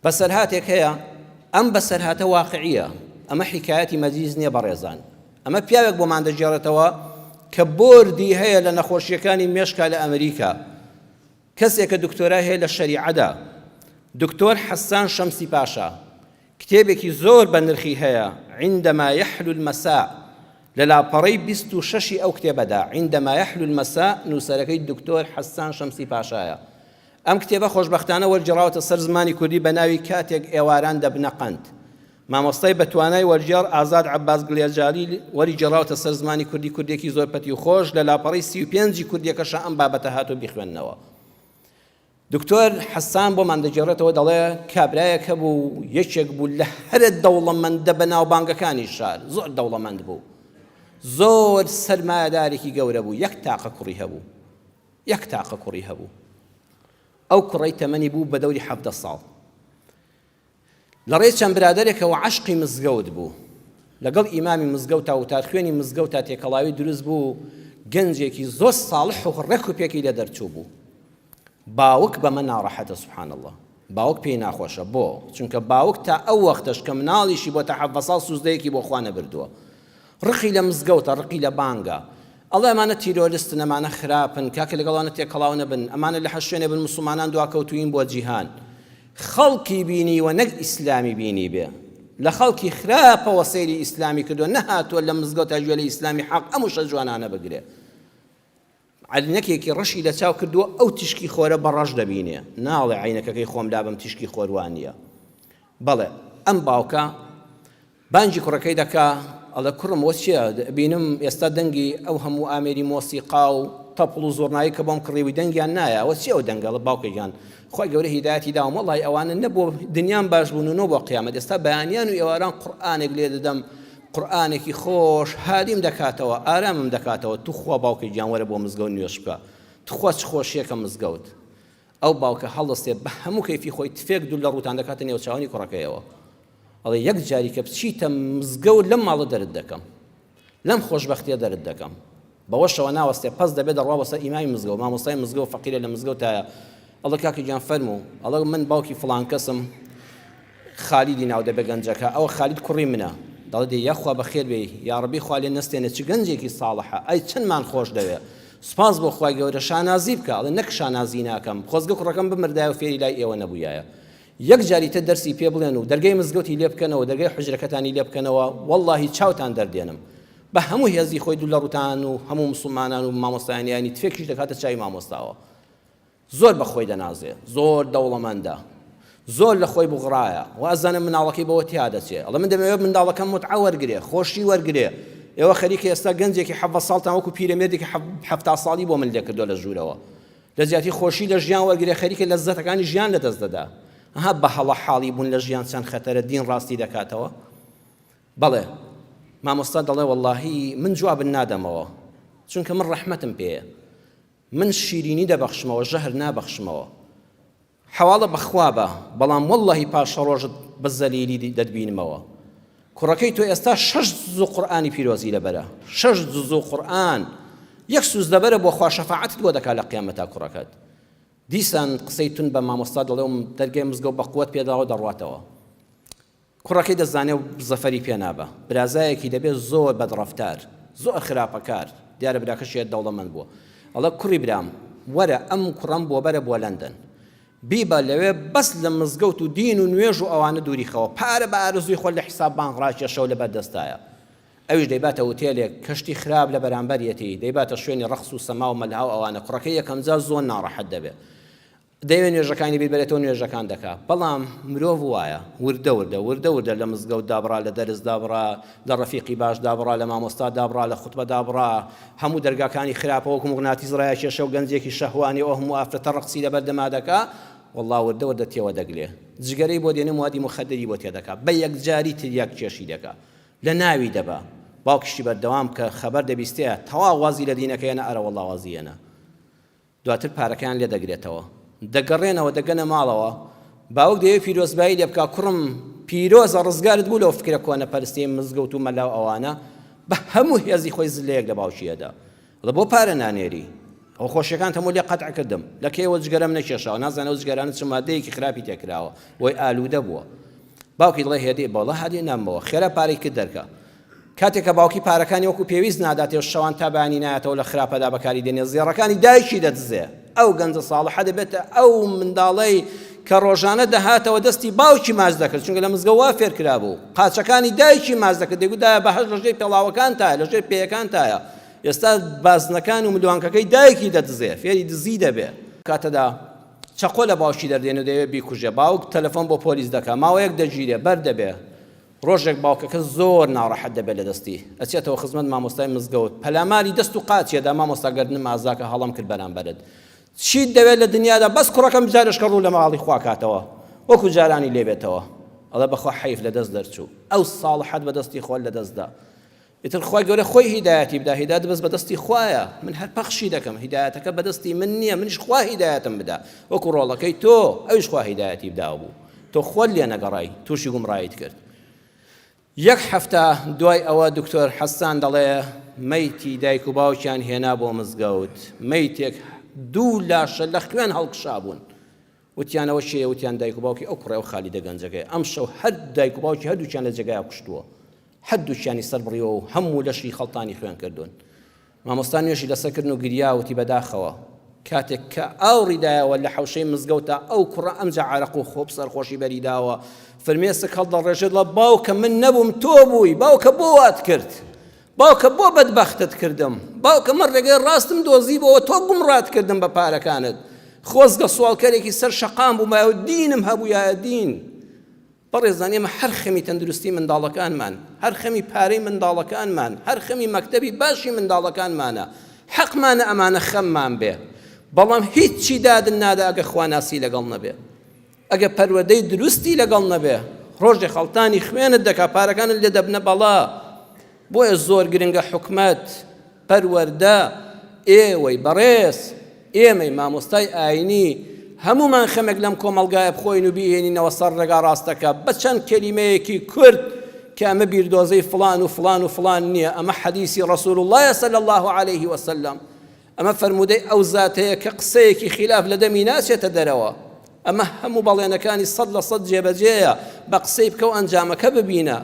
بەسەرهاتێک هەیە ئەم بەسەرهاتە واقعیە ئەمە حیکایەتی مەجیز نییە بەڕێزان ئەمە پیاوێک بۆمان دەجێڕێتەوە کە بۆردی هەیە لە نەخۆشیەکانی مێشکا لە ئەمریکا کەسێکە دکتۆرای هەیە لە شەریعەدا دکتۆر حەسان شەمسی پاشا کتێبێکی زۆر بە نرخی هەیە عندما يحلو المساء لە لاپەڕەی 26 ئەو کتێبەدا عندما يحلو المساء نووسەرەکەی دکتۆر حەسان شەمسی پاشایە ئەم کتێبە خۆشبەختانە وەرجێڕاوەتە سەر زمانی کوردی بە ناوی کاتێک ئێواران دەبنە قەند مامۆستای بەتوانای وەرجێڕ ئازاد عەباس گلێجاری وەری جێڕاوەتە سەر زمانی کوردی کوردێکی زۆر پەتی و خۆش لە لاپەڕەی 35 کوردیەکەشە ئەم بابەتە هاتوو بیخوێننەوە دکتۆر حەسان بۆمان دەجێڕێتەوە دەڵێ کابرایەک هەبوو یەکێک بوو لە هەرە دەوڵەمەندە بە ناوبانگەکانی شار زۆر دەوڵەمەند بوو زۆر سەرمایەدارێکی گەورە بوو یەک تاقە کوڕی هەبوو ئەو کوڕەی تەمەنی بوو بە دەوری 17 ساڵ لە ڕێی چەند برادەرێکەوە عەشقی مزگەوت بوو لەگەڵ ئیمامی مزگەوتا و تارخوێنی مزگەوتا تێکەڵاوی دروست بوو گەنجێکی زۆر ساڵح و ڕێک و پێکی لە دەرچوو بوو باوک بەمە ناڕەحەتە سوبحان الله باوک پێی ناخۆشە بۆ چونکە باوک تا ئەو وەختەش کە مناڵیشی بۆ تا 17 ساڵ سوزدەیەکی بۆ خوا نەبردووە ڕقی لە مزگەوتە ڕقی لە بانگە ئەڵێ ئەمانە تیرۆریستن ئەمانە خراپن کاکە لەگەڵانە تێکەڵاو نەبن ئەمانە لە حەشوێنێ بن موسڵمانان دواکەوتوین بۆ جیهان خەڵکی بینی و نەک ئیسلامی بینی بێ لە خەڵکی خراپەوە سەیری ئیسلامی کردووە نەهاتووە لە مزگەوتە گوێ لە ئیسلامی حەق ئەم وشە جوانانە بگرێ عەلینەکێکی ڕەشی لە چاو کردووە ئەو تیشکی خۆرە بە ڕەش دەبینێ ناڵێ عینەکەکەی خۆم دابم تیشکی خۆروانیە بەڵێ ئەم باوکە بانجی کوڕەکەی دەکا ئەڵێ کوڕم وە چییە بینم ئێستا دەنگی ئەو هەموو ئامێری مۆسیقا و تەپڵ و زۆرنایی کە بۆم کڕیوی دەنگیان نایە ئەوە چی ئەو دەنگەڵە باوکەیان خۆی گەورە هیدایەتی داوم وەڵی ئەوانە نەبوو دنیام باش بوون و نۆ بۆ قیامەت ئێستا بەیانیان و ئێواران قورئانێک لێ دەدەم قورئانێکی خۆش هادیم دەکاتەوە ئارامم دەکاتەوە تو خوا باوکەی گیان وەرە بۆ مزگەوت نوێش بکە تو خوا چ خۆشیەکە مزگەوت ئەو باوکە هەڵدەستێ بە هەموو کەیفی خۆی تفێک دوو لە ڕووتان دەکاتە نێو چاوانی کوڕەکەیەوە ئەڵێ یەک جاری کە بچیتە مزگەوت لەم ماڵە دەرت دەکەم لەم خۆشبەختیە دەرت دەکەم بەوەشەوە ناوەستێ پەس دەبێت دەڕوا بەسەر ئیمامی مزگەوت مامۆستای مزگەوت فەقیرە لە مزگەوتایە ئەڵێ کاکی گیان فەرموو ئەڵێ من باوکی فڵان کەسم خالیدی ناو دەبێ گەنجەکە ئەوە خالید کوڕی منە دەڵێ دێ یاخوا بەخێر بێ یا ڕەبی خوا لێ نەستێنێ چ گەنجێکی ساڵحە ئەی چەندمان خۆش دەوێ سوپاس بۆ خوای گەورە شانازی بکە ئەڵێ نەک شانازی ناکەم خۆزگە کوڕەکەم بمردایە و فێری لای ئێوە نەبوویایە یەک جاری تر دەرسی پێ بڵێن و دەرگای مزگەوتی لێ بکەنەوە دەرگای حوجرەکەتانی لێ بکەنەوە وەڵڵاهی چاوتان دەردێنم بە هەموو هێزی خۆی دوو لە ڕوتان و هەموو موسڵمانان و مامۆستایانی تفێکیش دەکاتە چای مامۆستاوە زۆر بە خۆی دەنازێ زۆر دەوڵەمەندە زۆر لە خۆی بغڕایە و ئەزانم مناڵەکەی بەوە تیا دەچێ ئەڵێ من دەمەوێت منداڵەکەم متعە وەرگرێ خۆشی وەرگرێ ئێوە خەریکە ئێستا گەنجێکی 17 ساڵتان وەکو پیرەمێردێکی 70 ساڵی بۆ من لێ کردووە لە ژوورەوە لە زیاتی خۆشی لە ژیان وەرگرێ خەریکە لەزەتەکانی ژیان لەدەست دەدا ئەها بە هەڵە حاڵی بوون لە ژیان چەند خەتەرە دین ڕاستی دەکاتەوە بەڵێ مامۆستا دەڵێ وەڵڵاهی من جوابن نادەمەوە چونکە من ڕەحمەتم پێیە من شیرینی دەبەخشمەوە ژەهر نابەخشمەوە حواڵە بەخوا بە بەڵام وەڵڵاهی پاشە ڕۆژت بە زەلیلی دەتبینمەوە کوڕەکەی تۆ ئێستا 6 جوزو قورئانی پیرۆزی لەبەرە 6 جوزو قورئان یەک سوز دەبەرە بۆ خوا شەفاعەتت بۆ دەکات لە قیامەتا کوڕەکەت دیسان قسەی تون بە مامۆستا دەڵێم دەرگای مزگەوت بە قووەت پێداوە دەڕواتەوە کوڕەکەی دەزانێ و زەفەری پێ نابە برازایەکی دەبێت زۆر بەدڕەفتار زۆر خراپەکار دیارە براکەشێت دەوڵەمەند بووە ئەڵێ کوڕی برام وەرە ئەم کوڕەم بۆ بەرە بۆ لەندەن بیبە لەوێ بەس لە مزگەوت و دین و نوێژ و ئەوانە دووریخەوە پارە بە ئارزوی خۆ لە حیساب بانک ڕاکێشە شەو لەبەر دەستایە ئەویش دەیباتە ئوتێلێک کەشتی خراپ لە بەرامبەرەتی دەیباتە شوێنی ڕەقس و سەما و مەلها و ئەوانە کوڕەکەی یەکەم جار زۆر ناڕەحەت دەبێت دەیوێت نوێژەکانی بیت بێتەوە نوێژەکان دەکات بەڵام مرۆڤ وایە وردە لە مزگەوت دابڕا لە دەرز دابڕا لە ڕەفیقی باش دابڕا لە مامۆستا دابڕا لە خوتبە دابڕا هەموو دەرگاکانی خراپە وەکو مغناتیس ڕایە کێشە و گەنجێکی شەهوانی ئەو هەموو ئافرەتە ڕەقسی لەبەردەما دەکات والله وردە تێوە دەگلێ جگەرەی بۆ دێنێ موادی مخەدەری بۆ تێدەکات بە یەک جاری تریاک کێشی دەکات لە ناوی دەبا باوکشتی بەردەوام کە خەبەر دەبیستەیە تەواو وازی لە دینەکەیەنە ئەرە والله وازیەنە دواتر پارەکەیان لێ دەگرێتەوە دەگەڕێنەوە دەگەنە ماڵەوە باوک دەیەوێت پیرۆزبایی لێ بکات کوڕم پیرۆزە ڕزگارت بوو لەو فکرە کۆنە پەرستی مزگەوت و مەلاو ئەوانە بە هەموو هێزی خۆی زلەیەک لە باوکیەدا بۆ پارە نانێری ئەو خۆشیەکان هەموو لێ قەتع کردم لە کێوە جگەرەم نەکێشاوە نازانە ئەو جگەرانە چ مادەیەکی خراپی تێکراوە وەی ئالوودە بووە باوکی دڵێ هێدی بەڵە هادی نامەوە خێرا پارەی کرد دەرکە کاتێککە باوکی پارەکانی وەکو پێویست ناداتێ شەوان تا بانی نایەتەوە لە خراپەدا بەکاری دێنێ زێڕەکانی دایکی دەدزێ ئەو گەنجە ساڵحە دەبێتە ئەو منداڵەی کە ڕۆژانە دەهاتەوە دەستی باوکی ماچ دەکرد چونکە لە مزگەوت وا فێر کرابوو قاچەکانی دایکی ماچ دەکرد دەیگوتایە بەهەش لە ژێر پێڵاوەکان تایە لە ژێر پێیەکان تایە ئێستا بازنەکان و ملوانکەکەی دایکی دەدزێ فێری دزی دەبێ کاتەدا چەقۆ لە باوکی دەردێن و دەوێت بیکوژێ باوک تەلەفۆن بۆ پۆلیس دەکات ماوەیەک دەگیرێ بەر دەبێ ڕۆژێک باوکەکە زۆر ناڕەحەت دەبێت لە دەستی ئەچێتەوە خزمەت مامۆستای مزگەوت پەلاماری دەست و قاچێدا مامۆستاگەردنم ئازاکە هەڵام کرد بەرامبەرت چیت دەوێت لە دنیادا بەس کوڕەکەم جارشکە ڕوو لە ماڵی خوا کاتەوە وەکو جارانی لێبێتەوە ئەڵێ بەخوا حەیف لە دەست دەرچوو ئەو ساڵحەت بەدەستی خۆل لە دەستدا ئیتر خۆی گەورە خۆی هیدایەتی بدا هیدایەت بەس بەدەستی خوایە من هەر پەخشی دەکەم هیدایەتەکە بەدەستی من نییە منیش خوا هیدایەتم بدا وەکو ڕۆڵەکەی تۆ ئەویش خوا هیدایەتی بداوە بوو تۆ خۆل لێ نەگەڕای تووشی گومڕایت کرد یەک هەفتە دوای ئەوە دکتۆر حەسان دەڵێ مەیتی دایک و باوکیان هێنا بۆ مزگەوت مەیتێک دوو لاشە لە خوێن هەڵکشا بوون وتیانەوە چیە وتیان دایک و باوکی ئەو کوڕێ و خالیدە گەنجەکەی ئەم شەو هەر دایک و باوکی هەردووچیان لە جێگای کوشتووە هەردووچیانی سەر بڕیەوە و هەموو لەشی خەڵتانی خوێن کردوون مامۆستا نوێژی لەسەرکردن و گریاوتی بەداخەوە کاتێک کە ئاوڕیدایەوە لە حەوشەی مزگەوتە ئەو کوڕە ئەمجا عارەق و خۆپ سەرخۆشی بەریداوە فەرمێسک هەڵدەڕێژێت لە باوکە من نەبووم تۆ بووی باوکە بۆ وات کرد باوکە بۆ بەدبەختت کردم باوکە من ڕێگەی ڕاستم دۆزیبەوە تۆ گومڕات کردم بە پارەکانت خۆزگە سوالکەرێکی سەر شەقام بوومایە و دینم هەبوو یایە دین بەڕێزان ئێمە هەر خەمی تەندروستی منداڵەکانمان هەر خەمی پارەی منداڵەکانمان هەر خەمی مەکتەبی باشی منداڵەکانمانە حەقمانە ئەمانە خەممان بێ بەڵام هیچی دادن نادا ئەگە خواناسی لەگەڵ نەبێ ئەگە پەروەدەی دروستی لەگەڵ نەبێ ڕۆژێ خەڵتانی خوێنت دەکا پارەکانت لێ دەبنە بەڵا بۆیە زۆر گرنگە حکومەت پەروەردە ئێوەی بەڕێز ئێمەی مامۆستای ئاینی هەمومان خەمێک لەم کۆمەڵگایە بخۆین و بیهێنینەوە سەر ڕێگا ڕاستەکە بە چەند کەلیمەیەکی کورد کە ئەمە بیردۆزەی فڵان و فڵان و فڵان نییە ئەمە حەدیسی ڕەسوول الله صلی الله عليه وسلم ئەمە فەرمودەی ئەو زاتەیە کە قسەیەکی خلاف لە دەمی ناچێتە دەرەوە ئەمە هەموو بەڵێنەکانی 100% جێبەجێیە بە قسەی بکە و ئەنجامەکە ببینە